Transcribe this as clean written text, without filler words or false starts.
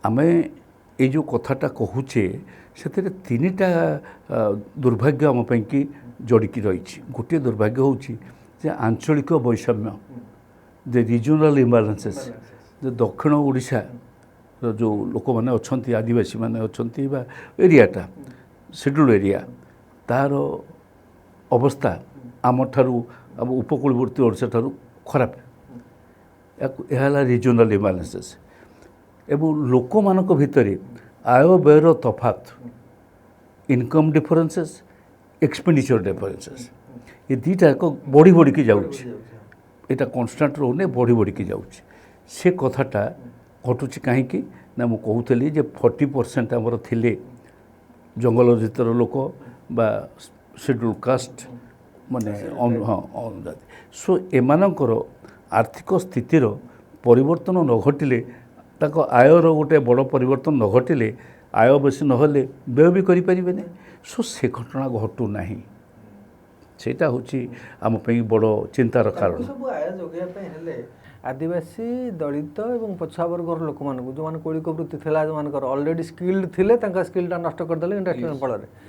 आमे ये जो कथाटा कहूचे से तीनटा दुर्भाग्य आम कि जड़िकी रही गोटे दुर्भाग्य हूँ जे आंचलिक वैषम्य जे रिजनल इम्बालांसेस जे दक्षिण ओडिशा जो लोक मैंने अच्छा आदिवासी मैंने अच्छा एरियाटा शेड्यूल एरिया तार अवस्था आम आम उपकूलवर्ती ओडिशा ठारू खराब यह रिजनल इम्बालांसेस एवं लोक मानक भितर आय व्ययर तफात इनकम डिफरेंसेस एक्सपेंडिचर डिफरेंसेस ये दुईटा बढ़ी बढ़ी की जाऊँच यहाँ कन्स्टाट रोने बढ़ी बढ़ी की जाऊँच से कथाटा घटुची कहीं ना मु कहूली जे 40% आमर थिले जंगल भितर लोक बा शेड्यूल कास्ट माने हाँ सो एमानकर आर्थिक स्थितिर परिवर्तन न घटिले ताको आयर गोटे बड़ परिवर्तन न घटिले आय बेसी ना व्यय भी करें सो से घटना घटू ना सेटा हूँ आम बड़ चिंतार कारण सब आय जोगे आदिवासी दलित और पछुआ वर्गर लोक मान जो कौलिक वृत्ति था जो ऑलरेडी स्किल्ड थे स्किलटा नष्ट करदे इंडस्ट्री फल